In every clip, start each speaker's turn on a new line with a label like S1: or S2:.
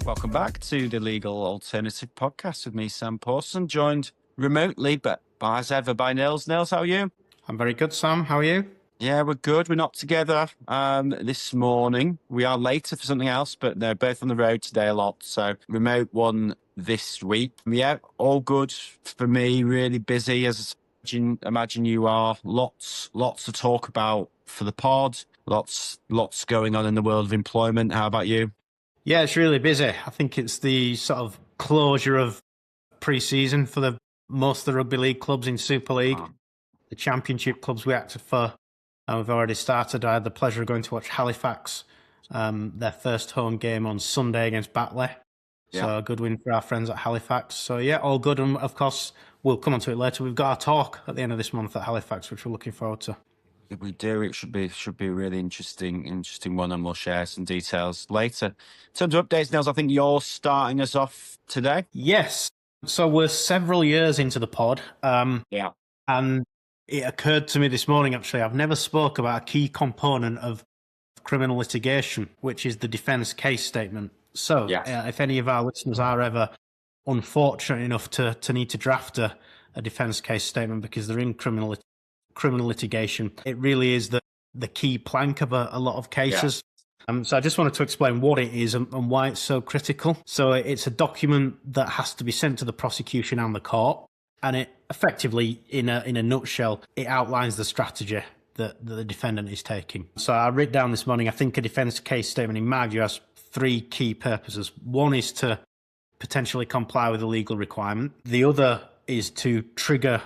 S1: Welcome back to the Legal Alternative Podcast with me, Sam Pawson, joined remotely, but as ever, by Nils. Nils, how are you?
S2: I'm very good, Sam. How are you?
S1: Yeah, we're good. We're not together this morning. We are later for something else, but they're both on the road today a lot. So remote one this week. Yeah, all good for me. Really busy, as imagine you are. Lots to talk about for the pod. Lots going on in the world of employment. How about you?
S2: Yeah, it's really busy. I think it's the sort of closure of pre-season for most of the rugby league clubs in Super League. The championship clubs we acted for, and we've already started. I had the pleasure of going to watch Halifax, their first home game on Sunday against Batley. Yeah. So a good win for our friends at Halifax. So yeah, all good. And of course, we'll come on to it later. We've got our talk at the end of this month at Halifax, which we're looking forward to.
S1: If we do, it should be a really interesting one, and we'll share some details later. In terms of updates, Nils, I think you're starting us off today.
S2: Yes. So we're several years into the pod.
S1: Yeah.
S2: And it occurred to me this morning, actually, I've never spoke about a key component of criminal litigation, which is the defence case statement. So if any of our listeners are ever unfortunate enough to need to draft a defence case statement because they're in criminal litigation, it really is the key plank of a lot of cases. Yeah. So I just wanted to explain what it is and why it's so critical. So it's a document that has to be sent to the prosecution and the court, and it effectively, in a nutshell, it outlines the strategy that the defendant is taking. So I wrote down this morning, I think a defence case statement, in my view, has three key purposes. One is to potentially comply with a legal requirement. The other is to trigger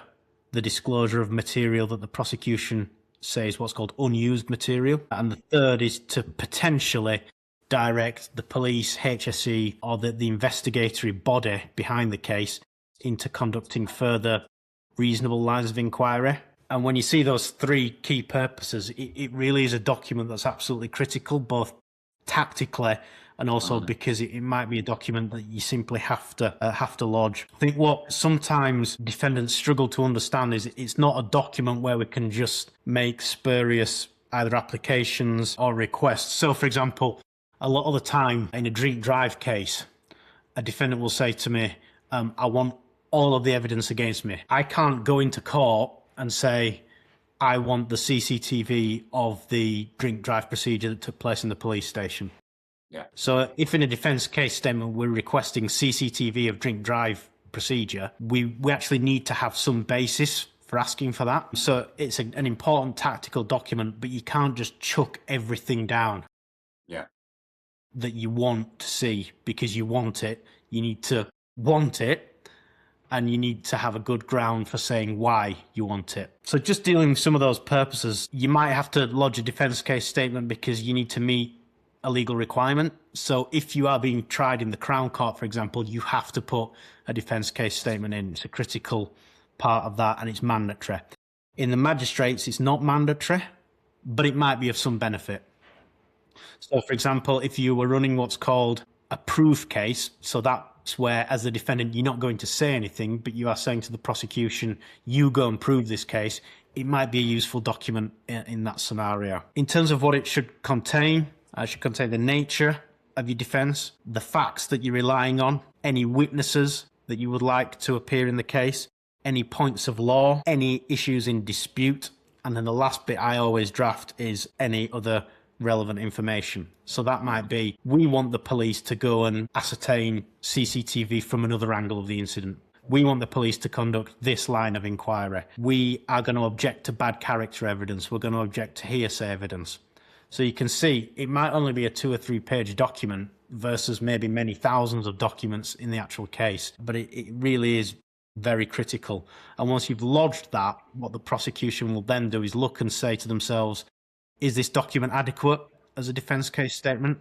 S2: the disclosure of material that the prosecution says what's called unused material. And the third is to potentially direct the police, HSE, or the investigatory body behind the case into conducting further reasonable lines of inquiry. And when you see those three key purposes, it really is a document that's absolutely critical, both tactically and also because it might be a document that you simply have to lodge. I think what sometimes defendants struggle to understand is it's not a document where we can just make spurious either applications or requests. So, for example, a lot of the time in a drink drive case, a defendant will say to me, I want all of the evidence against me. I can't go into court and say, I want the CCTV of the drink drive procedure that took place in the police station. Yeah. So if in a defence case statement we're requesting CCTV of drink drive procedure, we actually need to have some basis for asking for that. So it's an important tactical document, but you can't just chuck everything down that you want to see because you want it. You need to want it, and you need to have a good ground for saying why you want it. So just dealing with some of those purposes, you might have to lodge a defence case statement because you need to meet a legal requirement. So if you are being tried in the Crown Court, for example, you have to put a defence case statement in. It's a critical part of that, and it's mandatory. In the magistrates, it's not mandatory, but it might be of some benefit. So, for example, if you were running what's called a proof case, so that's where, as the defendant, you're not going to say anything, but you are saying to the prosecution, you go and prove this case, it might be a useful document in that scenario. In terms of what it should contain the nature of your defence, the facts that you're relying on, any witnesses that you would like to appear in the case, any points of law, any issues in dispute, and then the last bit I always draft is any other relevant information. So that might be, we want the police to go and ascertain CCTV from another angle of the incident. We want the police to conduct this line of inquiry. We are going to object to bad character evidence. We're going to object to hearsay evidence. So you can see it might only be a 2 or 3 page document versus maybe many thousands of documents in the actual case. But it really is very critical. And once you've lodged that, what the prosecution will then do is look and say to themselves, is this document adequate as a defence case statement?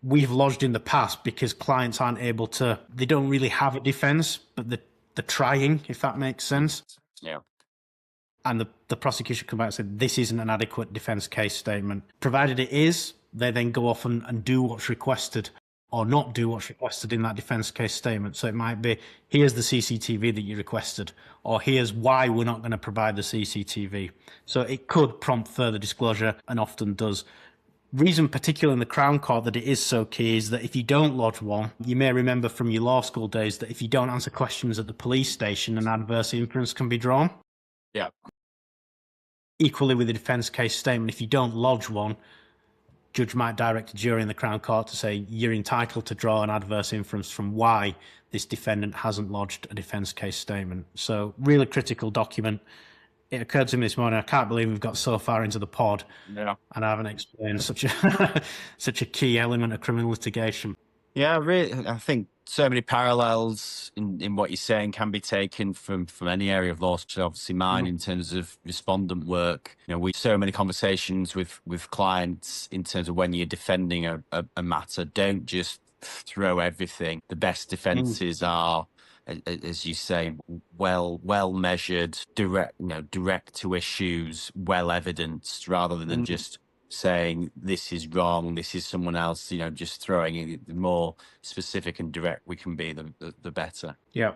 S2: We've lodged in the past because clients aren't able to, they don't really have a defence, but they're trying, if that makes sense.
S1: Yeah.
S2: And the prosecution come back and say, this isn't an adequate defence case statement. Provided it is, they then go off and do what's requested or not do what's requested in that defence case statement. So it might be, here's the CCTV that you requested, or here's why we're not going to provide the CCTV. So it could prompt further disclosure and often does. Reason particularly in the Crown Court that it is so key is that if you don't lodge one, you may remember from your law school days that if you don't answer questions at the police station, an adverse inference can be drawn.
S1: Yeah.
S2: Equally with the defence case statement, if you don't lodge one, judge might direct a jury in the Crown Court to say you're entitled to draw an adverse inference from why this defendant hasn't lodged a defence case statement. So really critical document. It occurred to me this morning, I can't believe we've got so far into the pod and I haven't explained such a such a key element of criminal litigation.
S1: Yeah, really, I think so many parallels in what you're saying can be taken from any area of law, obviously mine in terms of respondent work. We so many conversations with clients in terms of when you're defending a matter, don't just throw everything. The best defenses are, as you say, well measured, direct to issues, well evidenced, rather than just saying this is wrong, this is someone else. Just throwing it, the more specific and direct we can be, the better.
S2: Yeah.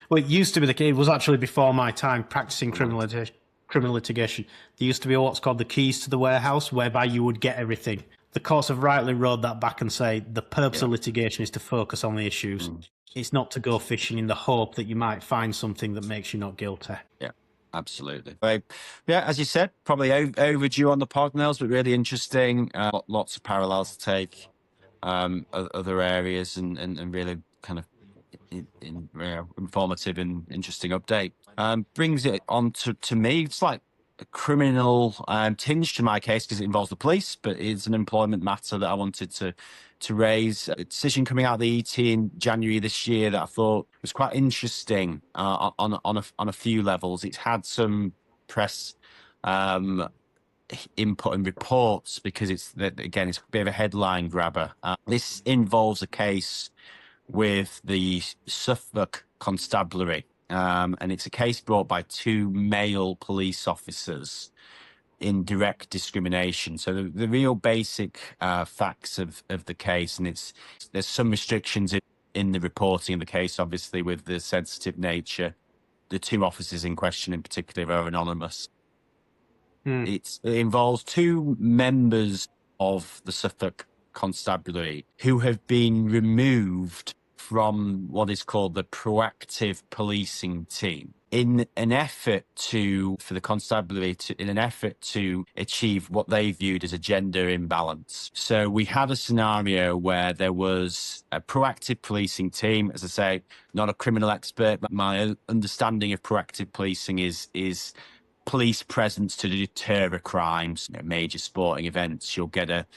S2: Well, it used to be the case. It was actually before my time practicing criminal litigation. There used to be what's called the keys to the warehouse, whereby you would get everything. The courts have rightly rolled that back and say the purpose of litigation is to focus on the issues. It's not to go fishing in the hope that you might find something that makes you not guilty.
S1: Yeah, absolutely. Yeah, as you said, probably overdue on the pod, Nils, but really interesting. Lots of parallels to take, other areas, and really kind of informative and interesting update. Brings it on to me. It's like a criminal tinge to my case because it involves the police, but it's an employment matter that I wanted to raise. A decision coming out of the ET in January this year that I thought was quite interesting on a few levels. It's had some press input and reports because it's a bit of a headline grabber. This involves a case with the Suffolk Constabulary, and it's a case brought by two male police officers in direct discrimination. So the real basic facts of the case, and there's some restrictions in the reporting of the case, obviously, with the sensitive nature. The two officers in question in particular are anonymous. It involves two members of the Suffolk Constabulary who have been removed from what is called the proactive policing team in an effort to achieve what they viewed as a gender imbalance. So we had a scenario where there was a proactive policing team. As I say, not a criminal expert, but my understanding of proactive policing is police presence to deter a crimes. Major sporting events, you'll get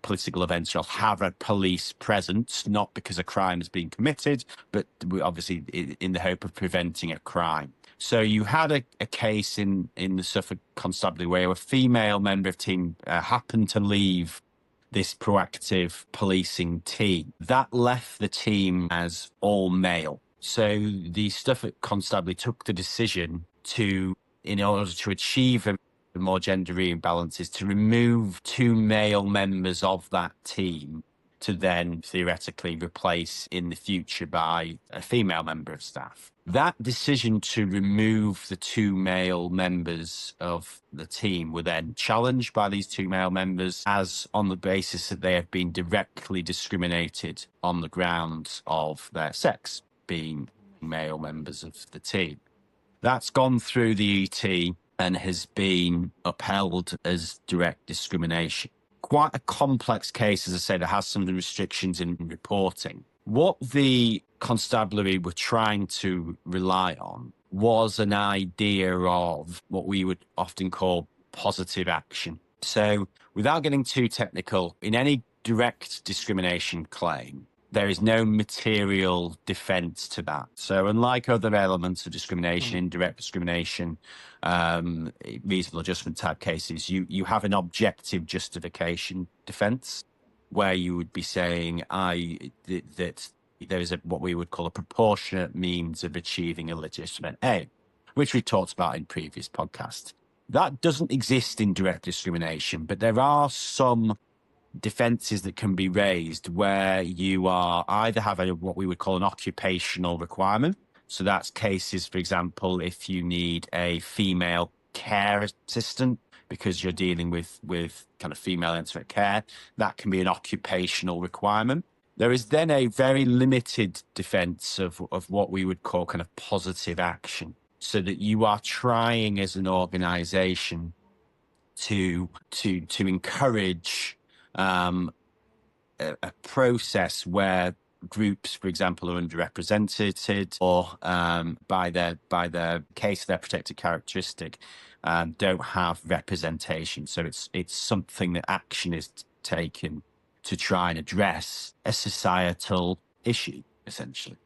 S1: political events, you'll have a police presence, not because a crime has been committed, but obviously in the hope of preventing a crime. So you had a case in the Suffolk Constabulary where a female member of team happened to leave this proactive policing team. That left the team as all male. So the Suffolk Constabulary took the decision in order to achieve a more gender imbalance, is to remove two male members of that team to then theoretically replace in the future by a female member of staff. That decision to remove the two male members of the team were then challenged by these two male members as on the basis that they have been directly discriminated on the grounds of their sex, being male members of the team. That's gone through the ET and has been upheld as direct discrimination. Quite a complex case, as I said, that has some restrictions in reporting. What the constabulary were trying to rely on was an idea of what we would often call positive action. So without getting too technical, in any direct discrimination claim, there is no material defence to that. So unlike other elements of discrimination, indirect discrimination, reasonable adjustment type cases, you have an objective justification defence where you would be saying that there is what we would call a proportionate means of achieving a legitimate aim, which we talked about in previous podcasts. That doesn't exist in direct discrimination, but there are some defences that can be raised where you are either have what we would call an occupational requirement. So that's cases, for example, if you need a female care assistant because you're dealing with kind of female intimate care. That can be an occupational requirement. There is then a very limited defence of what we would call kind of positive action, so that you are trying as an organisation to encourage a process where groups, for example, are underrepresented, or by their case, their protected characteristic, don't have representation. So it's something that action is taken to try and address a societal issue, essentially.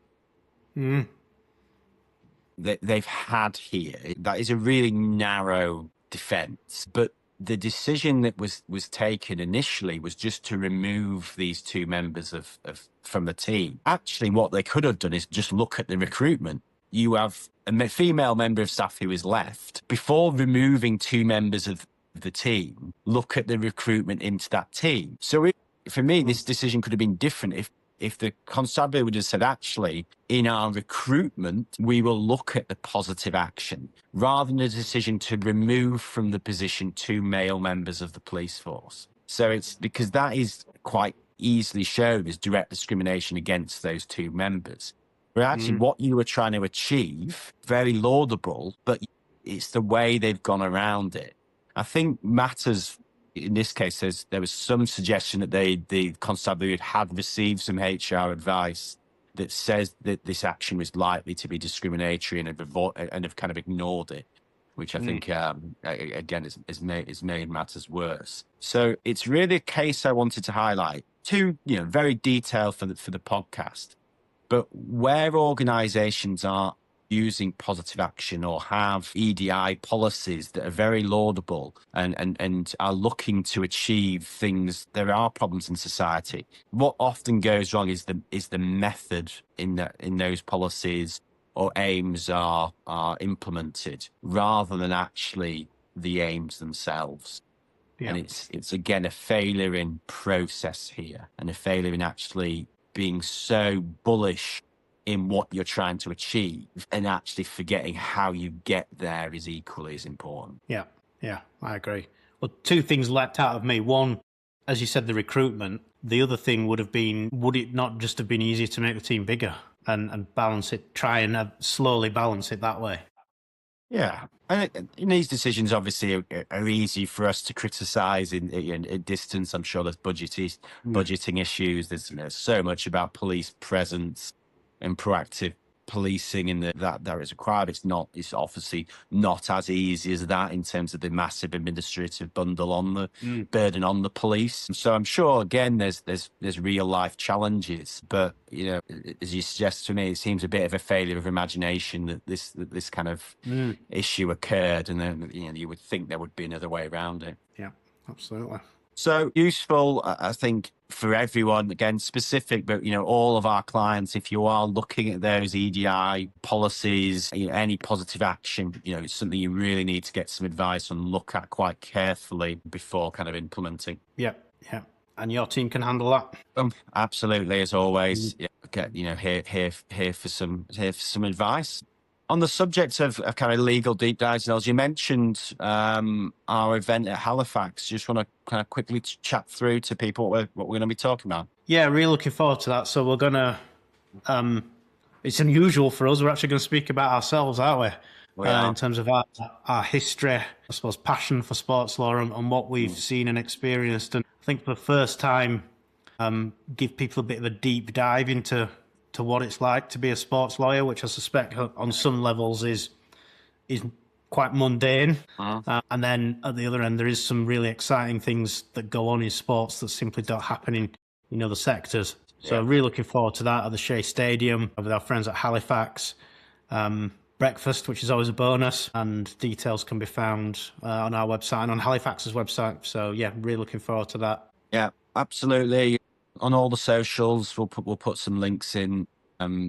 S1: They've had here, that is a really narrow defence, but the decision that was taken initially was just to remove these two members from the team. Actually, what they could have done is just look at the recruitment. You have a female member of staff who is left. Before removing two members of the team, look at the recruitment into that team. So for me, this decision could have been different if the constabulary would have said, actually, in our recruitment, we will look at the positive action, rather than a decision to remove from the position two male members of the police force. So it's because that is quite easily shown as direct discrimination against those two members. But actually, what you were trying to achieve, very laudable, but it's the way they've gone around it. I think matters. In this case, there was some suggestion that the constabulary had received some HR advice that says that this action was likely to be discriminatory, and have kind of ignored it, which I think, again, is made matters worse. So it's really a case I wanted to highlight. Two, very detailed for the podcast, but where organisations are using positive action or have EDI policies that are very laudable and are looking to achieve things, there are problems in society. What often goes wrong is the method in those policies or aims are implemented, rather than actually the aims themselves. Yeah. And it's again a failure in process here, and a failure in actually being so bullish in what you're trying to achieve, and actually forgetting how you get there is equally as important.
S2: Yeah, I agree. Well, two things leapt out of me. One, as you said, the recruitment. The other thing would have been, would it not just have been easier to make the team bigger and balance it, try and slowly balance it that way?
S1: Yeah. And these decisions obviously are easy for us to criticise in distance. I'm sure there's budgeting issues. There's so much about police presence and proactive policing in that is required. It's obviously not as easy as that in terms of the massive administrative bundle on the burden on the police. And so I'm sure again there's real life challenges, but as you suggest to me, it seems a bit of a failure of imagination that this kind of issue occurred, and then you would think there would be another way around it.
S2: Yeah, absolutely.
S1: So useful, I think, for everyone, again, specific, but, all of our clients, if you are looking at those EDI policies, any positive action, it's something you really need to get some advice and look at quite carefully before kind of implementing.
S2: Yeah. And your team can handle that?
S1: Absolutely, as always. Here for some advice. On the subject of kind of legal deep dives, Nils, you mentioned our event at Halifax. Just want to kind of quickly chat through to people what we're going to be talking about.
S2: Yeah, really looking forward to that. So we're going to, it's unusual for us. We're actually going to speak about ourselves, aren't we? In terms of our history, I suppose, passion for sports law and what we've seen and experienced. And I think for the first time, give people a bit of a deep dive into what it's like to be a sports lawyer, which I suspect on some levels is quite mundane. And then at the other end, there is some really exciting things that go on in sports that simply don't happen in other sectors. So really looking forward to that at the Shea Stadium with our friends at Halifax. Breakfast, which is always a bonus, and details can be found on our website and on Halifax's website. So really looking forward to that.
S1: Yeah, absolutely. On all the socials, we'll put some links in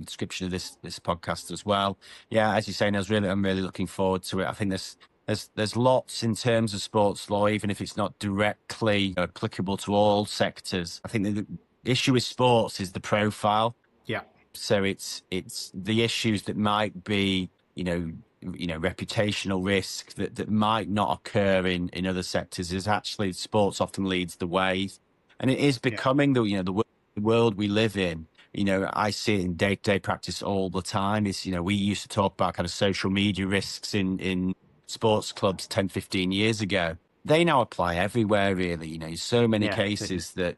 S1: description of this podcast as well. Yeah, as you say, I'm really looking forward to it. I think there's lots in terms of sports law, even if it's not directly applicable to all sectors. I think the issue with sports is the profile.
S2: Yeah.
S1: So it's the issues that might be reputational risk that might not occur in other sectors is actually sports often leads the way, and it is becoming the world we live in. I see it in day-to-day practice all the time. We used to talk about kind of social media risks in sports clubs 10, 15 years ago. They now apply everywhere, really. So many cases that,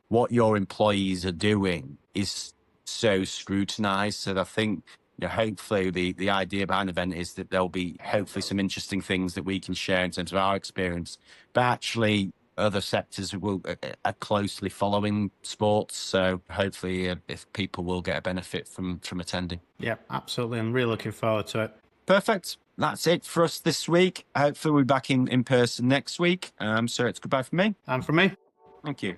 S1: what your employees are doing is so scrutinized. So I think, hopefully the idea behind the event is that there'll be hopefully some interesting things that we can share in terms of our experience, but actually other sectors are closely following sports. So hopefully if people will get a benefit from attending.
S2: Yeah, absolutely. I'm really looking forward to it.
S1: Perfect. That's it for us this week. Hopefully we'll be back in person next week. So it's goodbye from me.
S2: And from me.
S1: Thank you.